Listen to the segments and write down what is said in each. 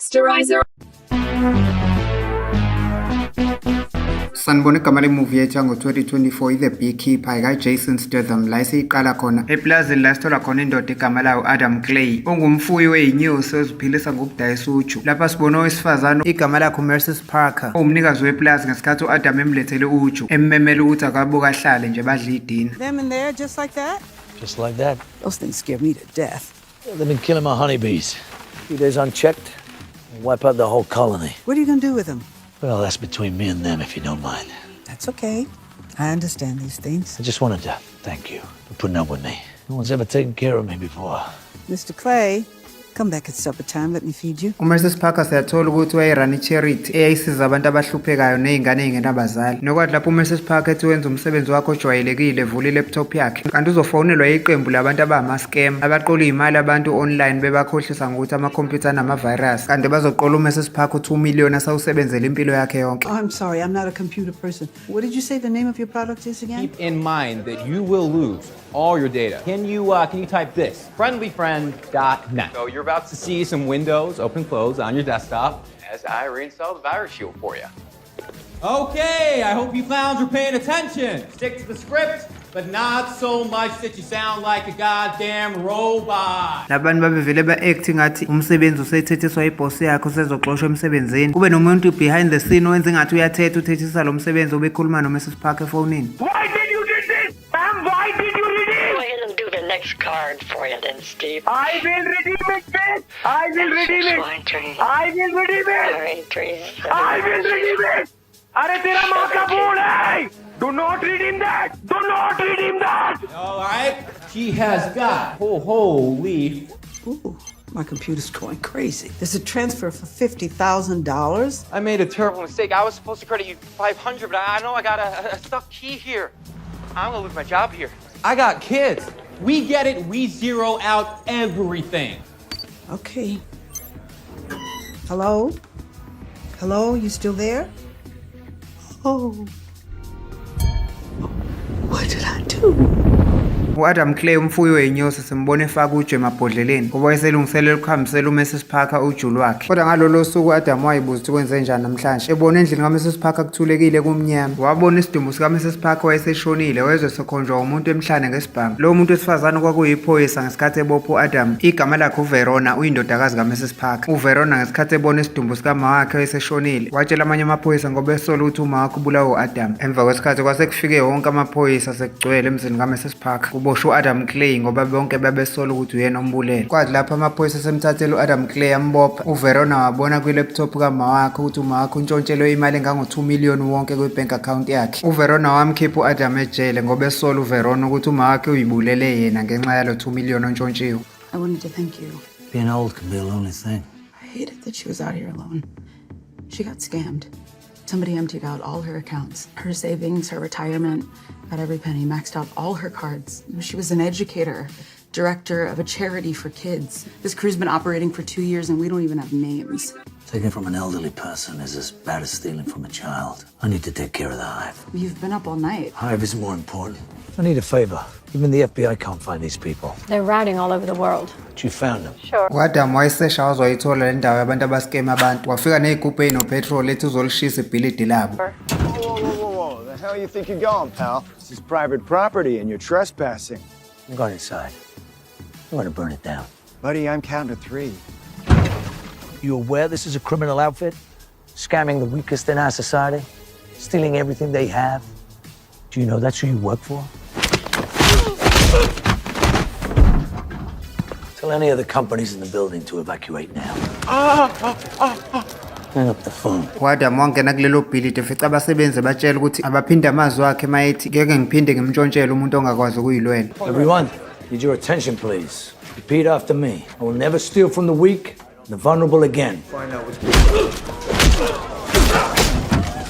Pasteurizer. Sanibona igama le-movie yethu yango-2024 i-The Beekeeper ika-Jason Statham la esiyiqala khona eplazini la sithola khona indoda igama layo Adam Clay ongumfuyi wey'nyosi oziphilisa ngokudayisa uju. Lapha sibona owesifazane igama lakhe Mrs. Parker owumnikazi weplazi ngesikhathi u-Adam emlethele uju emmemela ukuthi akabuke ahlale nje badle idina. Them in there just like that? Just like that. Those things scare me to death. They've been killing my honeybees. A few days unchecked, and wipe out the whole colony. What are you gonna do with them? Well, that's between me and them, if you don't mind. That's okay. I understand these things. I just wanted to thank you for putting up with me. No one's ever taken care of me before. Mr. Clay, come back at supper time. Let me feed you. Mrs. Parker siyathola ukuthi wayerun i-charity eyayisiza abantu abahluphekayo ney'ngane ey'ngenabazali. Nokwathi lapho uMrs. Parker ethi wenza umsebenzi wakhe ojwayelekile evula i-laptop yakhe kanti uzofonelwa iqembu labantu abama-scam abaqola iy'mali abantu online bebakhohlisa ngokuthi amakhompyutha anama-virus kanti bazoqola uMrs. Parker u2 million asawusebenzela impilo yakhe yonke. Oh, I'm sorry. I'm not a computer person. What did you say the name of your product is again? Keep in mind that you will lose all your data. Can you type this? Friendlyfriend.net. So you're about to see some windows open close on your desktop as I reinstall the virus shield for you. Okay, I hope you clowns are paying attention. Stick to the script, but not so much that you sound like a goddamn robot. Labantu babevele ba-act ngathi umsebenzi usethethiswa ibhosi yakhe usezoxoshwa emsebenzini kube nomuntu behind the scene owenza ngathi uyathetha uthethisa lo msebenzi obekhuluma noMrs. Parker efonini. Why did you do this? Ma'am, why did you redeem? Go ahead and do the next card for you then, Steve. I will redeem it, bitch! I will redeem it! Fine, Teresa. I will redeem All it! right, Teresa. I will redeem it! अरे तेरा माँ का phone है! Do not redeem that! Do not redeem that! All right, she has got. Oh, holy. Ooh, my computer's going crazy. There's a transfer for $50,000. I made a terrible mistake. I was supposed to credit you 500, but I know I got a stuck key here. I'm gonna lose my job here. I got kids. We get it. We zero out everything. Okay. Hello? Hello? You still there? Oh. What did I do? U-Adam Clay umfuyi wey'nyosi simbone efaka uju emabhodleleni ngoba wayeselungiselela ukuhambisela uMrs. Parker uju lwakhe. Kodwa ngalolo suku u-Adam wayibuza ukuthi kwenze njani namhlanje. Ebona endlini kaMrs. Parker kuthulekile kumnyama. Wabona isidumbu sikaMrs. Parker wayeseshonile wezwe sekhonjwa umuntu emhlane ngesibhamu. Lowo muntu wesifazane kwakuyiphoyisa ngesikhathi ebopha u-Adam. Igama lakhe uVerona uyindodakazi kaMrs. Parker. uVerona ngesikhathi ebona isidumbu sikama wakhe wayeseshonile watshela amanye amaphoyisa ngoba esola ukuthi uma wakhe ubulawa u-Adam. Emva kwesikhathi kwase kufike wonke amaphoyisa sekugcwele emzini kaMrs. Parker. Kuboshwa u-Adam Clay ngoba bonke babesola ukuthi uyena ombulele. Kwathi lapho amaphoyisa semthathela u-Adam Clay ambopha uVerona wabona kwi-laptop kama wakhe ukuthi uma wakhe untshontshelwe imali engango2 million wonke kwi-bank account yakhe. uVerona wamkhipha u-Adam ejele ngoba esola uVerona ukuthi uma wakhe uyibulele yena ngenxa yalo 2 million ontshontshiwe. I wanted to thank you. Being old can be a lonely thing. I hated that she was out here alone. She got scammed. Somebody emptied out all her accounts, her savings, her retirement, got every penny, maxed out all her cards. She was an educator, director of a charity for kids. This crew's been operating for 2 years and we don't even have names. Taking from an elderly person is as bad as stealing from a child. I need to take care of the hive. You've been up all night. Hive is more important. I need a favor. Even the FBI can't find these people. They're routing all over the world. But you found them. Sure. u-Adam wayesesha wazwayithola le ndawo yabantu abaskema abantu wafika ney'gubhu ey'nopetrol ethi uzolishisa ibhilidi labo. Whoa. The hell you think you're going, pal? This is private property and you're trespassing. I'm going inside. I'm going to burn it down. Buddy, I'm counting to 3. You aware this is a criminal outfit? Scamming the weakest in our society? Stealing everything they have? Do you know that's who you work for? Tell any of the companies in the building to evacuate now. Hang up the phone. u-Adam wangena kulelo bhilidi efica abasebenzi batshela ukuthi abaphinde amazwi akhe mayethi ngeke ngiphinde ngimtshontshele umuntu ongakwazi ukuyilwela. Everyone, need your attention, please. Repeat after me. I will never steal from the weak, the vulnerable again.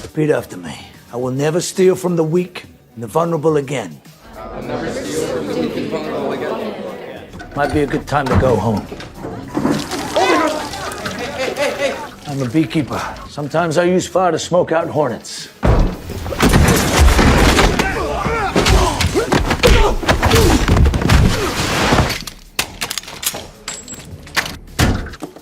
Repeat after me. I will never steal from the weak and the vulnerable again. Might be a good time to go home. I'm a beekeeper. Sometimes I use fire to smoke out hornets.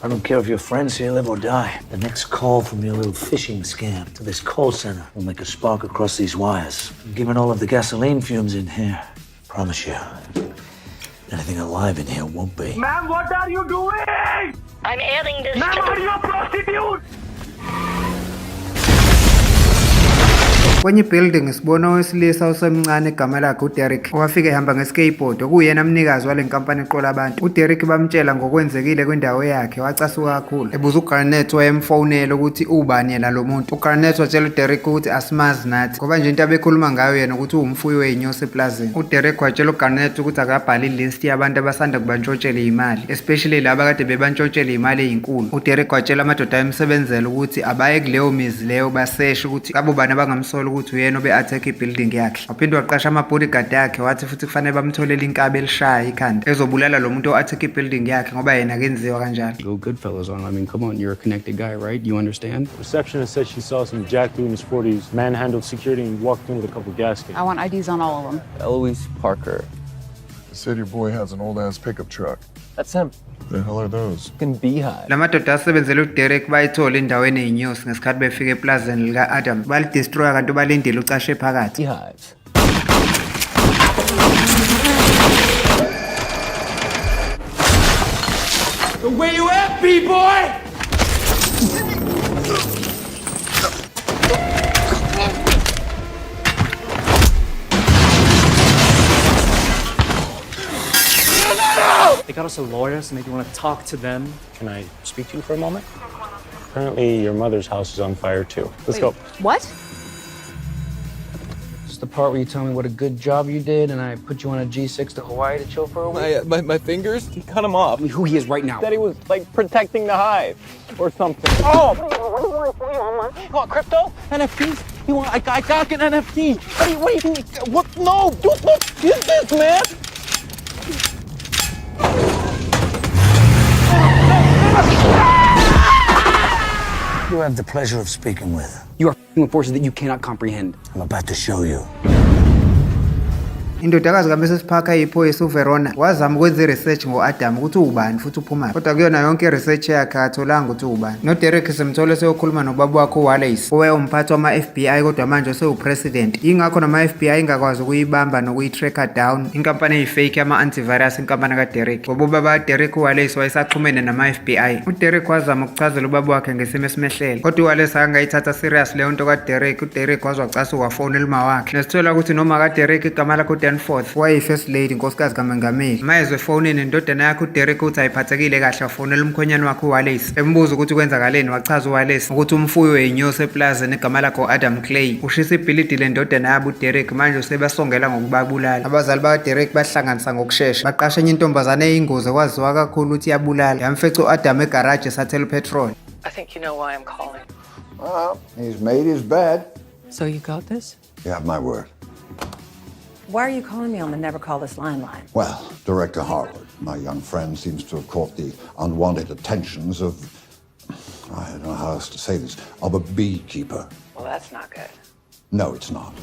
I don't care if your friends here live or die. The next call from your little phishing scam to this call center will make a spark across these wires. Given all of the gasoline fumes in here, promise you, anything alive in here won't be. Ma'am, what are you doing? I'm adding this Ma'am, to are you a prostitute? Kwenye building sibona owesilisa osemncane egama lakhe uDerek owafika ehamba ngeskateboard okuyena mnikazi wale nkampani eqola abantu. uDerek bamtshela ngokwenzekile kwindawo yakhe wacasuka kakhulu. Ebuza uGarnett wayemfonela ukuthi ubani yena lo muntu. uGarnett watshela uDerek ukuthi asimazi nathi ngoba nje into abekhuluma ngayo yena ukuthi uwumfuyi wey'nyosi eplazini. uDerek watshela uGarnett ukuthi akabhale ilist yabantu abasanda kubantshontshelwa imali, especially laba kade bebantshontshelwa imali eyinkulu. uDerek watshela amadoda ayemsebenzela ukuthi abaye kuleyo mizi leyo baseshe ukuthi abo bani abangamsola ukuthi uyena obe-attack ibuilding yakhe. Waphinde waqasha ama-bodyguard akhe wathi futhi kufanele bamtholele inkabi elishaya ikhanda ezobulala lo muntu o-attack ibuilding yakhe ngoba yena kenziwa kanjalo. Go Goodfellas on. I mean, come on, you're a connected guy, right? You understand? Receptionist said she saw some jacked in his 40s, manhandled security, and walked in with a couple gas cans. I want IDs on all of them. Eloise Parker. They said your boy has an old-ass pickup truck. That's him. The hell are those? Fucking beehive. La madoda asebenzela uDerek bayithola endaweni ey'nyosi ngesikhathi befika eplazini lika-Adam. Balidestroya kanti balindile ucashe phakathi. Beehives. Where you at, B-boy? They got us a lawyer, so maybe you want to talk to them. Can I speak to you for a moment? Apparently, your mother's house is on fire, too. Let's go. What? It's the part where you tell me what a good job you did, and I put you on a G6 to Hawaii to chill for a week. My fingers? He cut him off. Tell me who he is right now. Said he was like protecting the hive or something. Oh! You want crypto? NFTs? You want? I got an NFT. What are you doing? What? No! Dude, look! Get this, man! You have the pleasure of speaking with. You are f***ing with forces that you cannot comprehend. I'm about to show you. Indodakazi kaMrs Parker yiphoyisa uVerona wazama ukwenza i-research ngo-Adam ukuthi uwubani futhi uphumaphi, kodwa kuyona yonke i-research yakhe akatholanga ukuthi uwubani. noDerek simthole seyokhuluma nobaba wakhe uWallace owayeumphathi wama-FBI kodwa manje usewupresident. Yingakho nama-FBI ingakwazi ukuyibamba nokuyi-tracker down inkampani eyifake yama-antivirus inkampani kaDerek. Ngoba ubaba kaDerek uWallace wayesaxhumene nama-FBI. uDerek wazama ukuchazela ubaba wakhe ngesimo esimehlele kodwa uWallace akangayithatha serious leyo nto kaDerek. uDerek waze wacasuka wafonela uma wakhe nesithola ukuthi noma kaDerek igama lakhe Danforth wayi-first lady nkosikazi kaMengameli. mayezwe efonini indodana yakhe uDerek uthi ayiphathekile kahle wafonela umkhwenyana wakhe uWallace embuza ukuthi kwenzakaleni. wachaza uWallace ukuthi umfuyi wey'nyosi eplazini egama lakhe u-Adam Clay ushisa ibhilidi lendodana yabo uDerek manje sebasongela ngokubabulala. abazali bakaDerek bahlanganisa ngokushesha baqasha enye intombazane eyingozi kwaziwa kakhulu ukuthi iyabulala yamfeca u-Adam egaraji esathela upetrol. I think you know why I'm calling. He's made his bed. So you got this? You have my word. Why are you calling me on the never call this line? Well, Director Harwood, my young friend, seems to have caught the unwanted attentions of, I don't know how else to say this, of a beekeeper. Well, that's not good. No, it's not.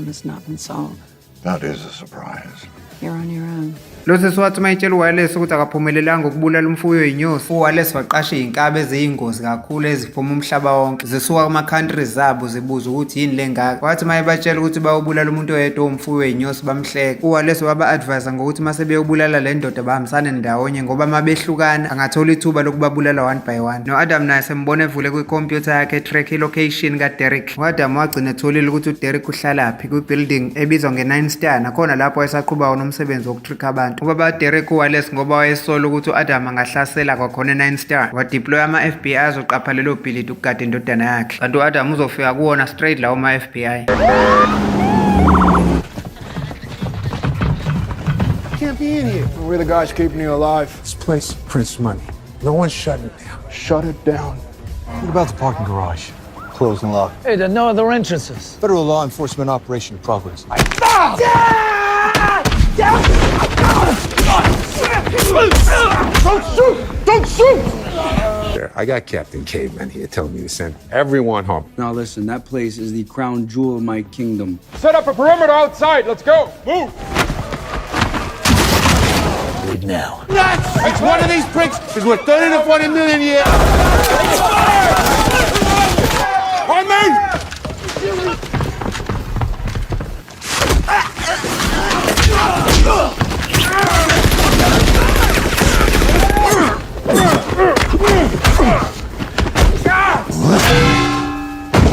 Has not been solved. That is a surprise. You're on your own. Losisi wathi mayitshela uWallace ukuthi akaphumelelanga ukubulala umfuyi wey'nyosi. uWallace waqasha iy'nkabi eziyingozi kakhulu eziphuma umhlaba wonke zisuka kuma-countries zabo zibuza ukuthi yini le ngaka. wathi mayebatshela ukuthi bayobulala umuntu oyedwa owumfuyi wey'nyosi bamhleka. uWallace waba-advise ngokuthi mase beyobulala le ndoda bahambisane ndawonye ngoba mabehlukana angathola ithuba lokubabulala one by one. no-Adam naye sembona evule kwikhompyutha yakhe track ilocation kaDerek. u-Adam wagcina etholile ukuthi uDerek uhlalaphi kwibuilding ebizwa nge-9 Star nakhona lapho wayesaqhuba wona umsebenzi wokutricka abantu. ubaba kaDerek uWallace ngoba wayesola ukuthi u-Adam angahlasela kwakhona e-9 Star wadeploya ama-FBI azoqapha lelo bhilidi ukugada indodana yakhe kanti u-Adam uzofika kuwona straight lawo ma-FBI. Can't be in here. We're the guys keeping you alive. This place prints money. No one's shutting it down. Shut it down. What about the parking garage? Closed and locked. Hey, there are no other entrances. Federal law enforcement operation in progress. Don't shoot! Don't shoot! I got Captain Caveman here telling me to send everyone home. Now listen, that place is the crown jewel of my kingdom. Set up a perimeter outside. Let's go. Move. Leave now. Each one of these bricks is worth 30 to 40 million a year. On me!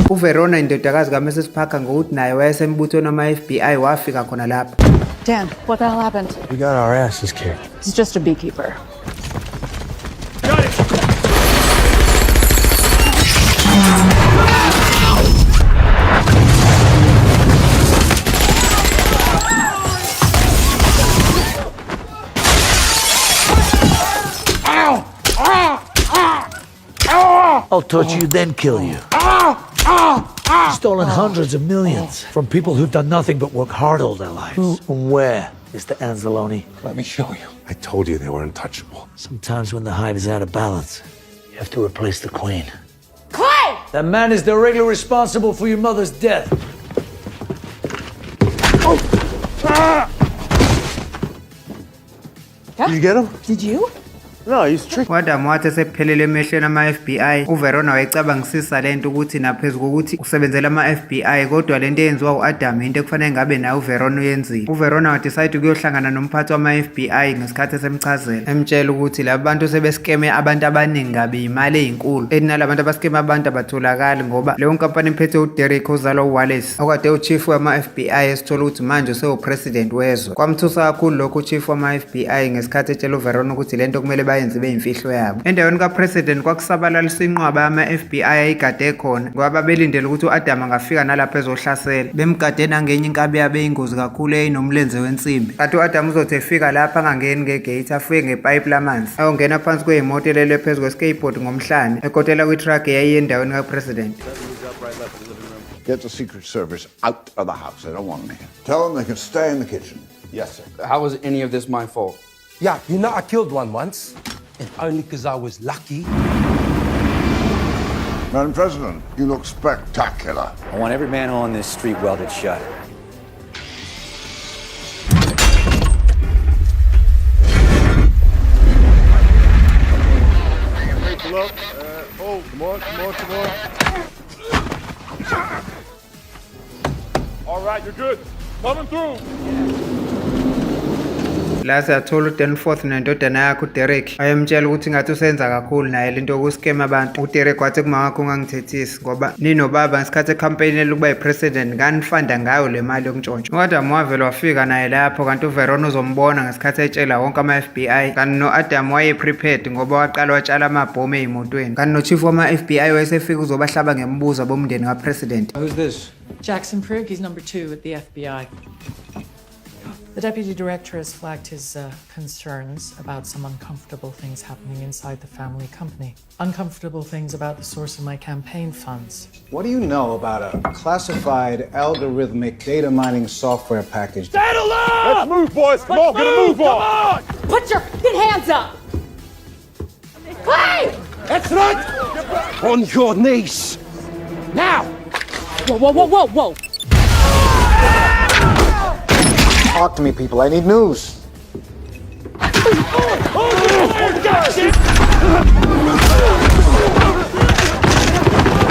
uVerona indodakazi kaMrs Parker ngokuthi naye wayesembuthweni wama-FBI wafika khona lapha. Dan, what the hell happened? We got our asses kicked. He's just a beekeeper. I'll torture you, then kill you. Stolen hundreds of millions from people who've done nothing but work hard all their lives. Who and where, Mr. Anzalone? Let me show you. I told you they were untouchable. Sometimes when the hive is out of balance, you have to replace the queen. Clay! That man is directly responsible for your mother's death. Did you get him? Did you? No, he's tricky. Uadam wathi esephelele emehlweni ama-FBI uVerona wayecabangisisa lento ukuthi naphezu kokuthi usebenzela ama-FBI kodwa lento eyenziwa u-Adam into ekufanele ngabe naye uVerona uyenzile. uVerona wadecide ukuyohlangana nomphathi wama-FBI ngesikhathi esemchazela emtshela ukuthi laba bantu sebeskeme abantu abaningi kabi imali eyinkulu enala bantu abaskeme abantu abatholakali ngoba leyo nkampani imphethe uDerek ozalwa uWallace okade uchief wama-FBI esithola ukuthi manje usewu-president wezwe. Kwamthusa kakhulu lokhu uchief wama-FBI ngesikhathi etshela uVerona ukuthi lento kumele bayenze beyimfihlo yabo. Endaweni kapresident kwakusabalalisa inqwaba yama-FBI ayigade khona ngoba belindele ukuthi uAdam angafika nalapho ezohlasela bemgade nangenye inkabi yabo eyingozi kakhulu eyinomlenze wensimbi. Kanti uAdam uzothi efika lapha angangeni ngegate afike ngepipe lamanzi ayongena phansi kweyimoto elele phezu kweskateboard ngomhlane ekotela kwitruck eyayiyendaweni kapresident. Get the Secret Service out of the house. I don't want them here. Tell them they can stay in the kitchen. Yes, sir. How was any of this my fault? Yeah, you know I killed one once. And only because I was lucky. Madam President, you look spectacular. I want every manhole on this street welded shut. Look, oh, come on, come on, come on. All right, you're good. Coming through. La siyathola uDanforth nendodana yakhe uDerek ayemtshela ukuthi ngathi usenza kakhulu naye lento yokuskema abantu. uDerek wathi kuma wakho ungangithethisi ngoba ninobaba ngesikhathi ecampaignela ukuba yipresident nganifanda ngayo le mali yokuntshontsha. uAdam wavela wafika naye lapho kanti uVerona uzombona ngesikhathi etshela wonke ama-FBI kanti no-Adam wayeprepared ngoba waqala watshala amabhomu ey'motweni kanti nochief wama-FBI wayesefika uzobahlaba ngembuzo bomndeni kapresident. Who's this? Jackson Prigg, he's number 2 at the FBI. The deputy director has flagged his concerns about some uncomfortable things happening inside the family company. Uncomfortable things about the source of my campaign funds. What do you know about a classified algorithmic data mining software package? Stand alone! Let's move, boys. Come on, get a move on. Come on! Put your hands up! Clay! That's right! On your knees! Now! Whoa, whoa, whoa, whoa, whoa! Talk to me, people. I need news.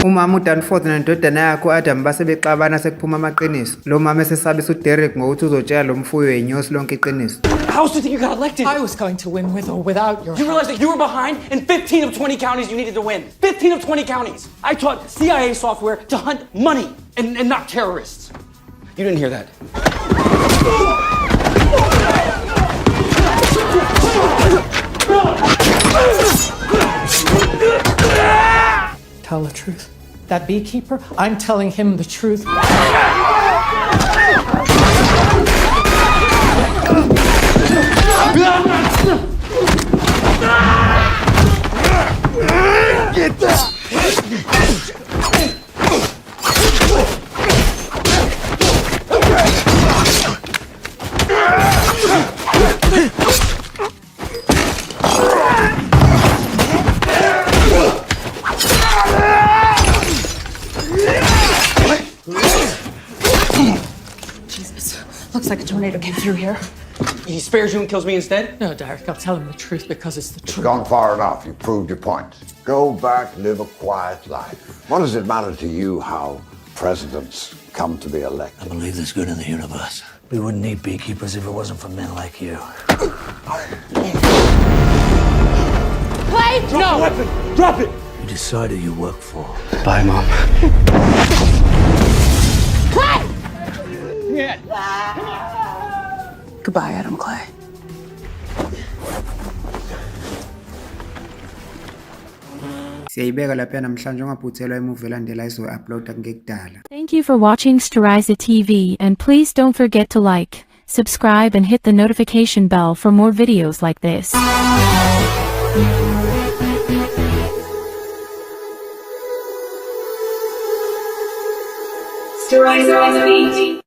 Umama uDanforth nendodana yakhe uAdam base bexabana sekuphuma amaqiniso. Lo mama esesabisa uDerek ngokuthi uzotshela lo mfuyo inyosi lonke iqiniso. How else do you think you got elected? I was going to win with or without your You realize that you were behind in 15 of 20 counties you needed to win. 15 of 20 counties. I taught CIA software to hunt money and not terrorists. You didn't hear that. Tell the truth. That beekeeper, I'm telling him the truth. Get that! Looks like a tornado came through here. He spares you and kills me instead? No, Derek, I'll tell him the truth because it's the You've truth. gone far enough. You've proved your point. Go back, live a quiet life. What does it matter to you how presidents come to be elected? I believe there's good in the universe. We wouldn't need beekeepers if it wasn't for men like you. Clay, Drop no! the weapon! Drop it! You decide who you work for. Bye, Mom. Clay! Goodbye, Adam Clay. Siyayibeka lapha namhlanje ungaphuthelwa imuvi elandela izo-uploada ngekudala. Thank you for watching Steriza TV, and please don't forget to like, subscribe and hit the notification bell for more videos like this. Steriza TV.